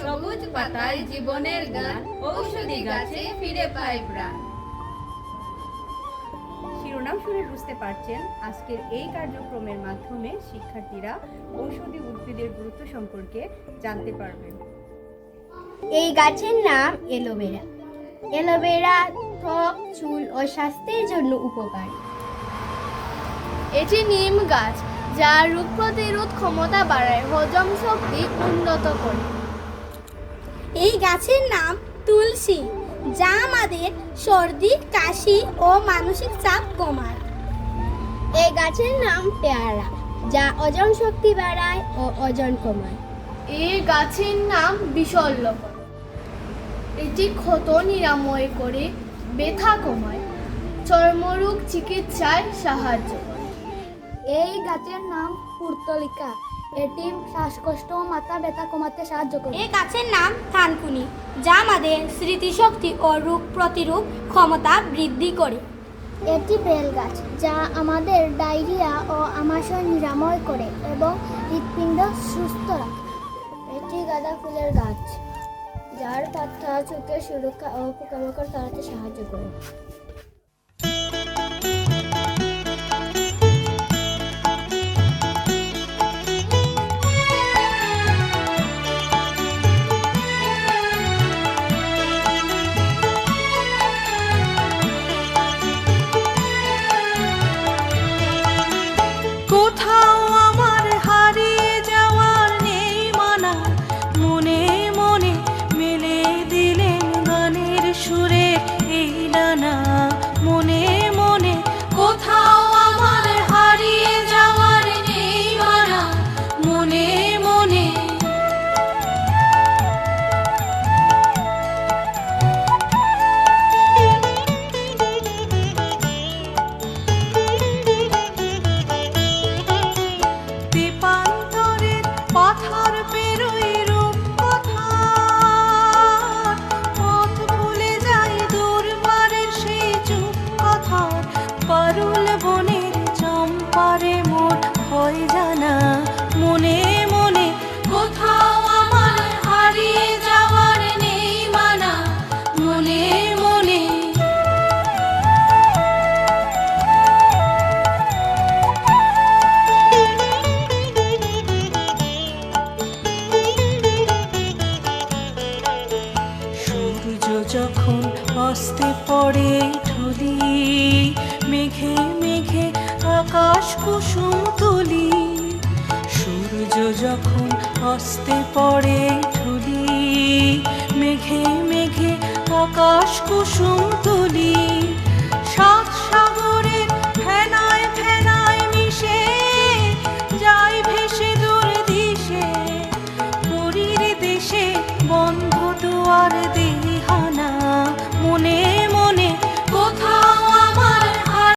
সবুজ পাতায় জীবনের গান, ঔষধি গাছে ফিরে পায় প্রাণ। শিরোনাম শুনে বুঝতে পারছেন, আজকের এই কার্যক্রমের মাধ্যমে শিক্ষার্থীরা ঔষধি উদ্ভিদের গুরুত্ব সম্পর্কে জানতে পারবেন। এই গাছের নাম অ্যালোভেরা। অ্যালোভেরা ত্বক, চুল ও স্বাস্থ্যের জন্য উপকারী। এটি নিম গাছ, যা রোগ প্রতিরোধ ক্ষমতা বাড়ায়, হজম শক্তি উন্নত করে। এই গাছের নাম তুলসী, যা আমাদের সর্দি, কাশি ও মানসিক চাপ কমায়। এই গাছের নাম পেয়ারা, যা ওজন শক্তি বাড়ায় ও ওজন কমায়। এই গাছের নাম বিশল্যকর। এটি ক্ষত নিরাময় করে, ব্যথা কমায়, চর্মরোগ চিকিৎসায় সাহায্য করে। এই গাছের নাম পুর্তলিকা। এটি শ্বাসকষ্ট ও মাথা ব্যথা কমাতে সাহায্য করে। এই গাছের নাম থানকুনি, যা আমাদের স্মৃতিশক্তি ও রোগ প্রতিরোধ ক্ষমতা বৃদ্ধি করে। এটি বেল গাছ, যা আমাদের ডায়রিয়া ও আমাশয় নিরাময় করে এবং হৃৎপিণ্ড সুস্থ রাখে। এটি গাঁদা ফুলের গাছ, যার পাতা চোখের সুরক্ষা ও পোকামাকড় তাড়াতে সাহায্য করে। কোথাও আমার হারিয়ে যাওয়ার নেই মানা, মনে মনে মেলে দিলেন গানের সুরে এই ডানা। মনে মনে কোথাও আমার হারিয়ে যাওয়ার নেই মানা, মনে মনে। দীপান্তরের পাথার পেরোই রূপ কথার, পথ ভুলে যাই দুর্বারের সেই চুপ কথার। পারুল বনের চম্পারে মোর হয় জানা, মনে মনে কোথাও আমার হারিয়ে যাওয়ার নেই মানা, মনে মনে। সূর্য যখন অস্তে পড়ে ঢলি, মেঘে মেঘে আকাশ কুসুম তুলি। সূর্য যখন অস্তে পড়ে ঢলি, মেঘে মেঘে আকাশ কুসুম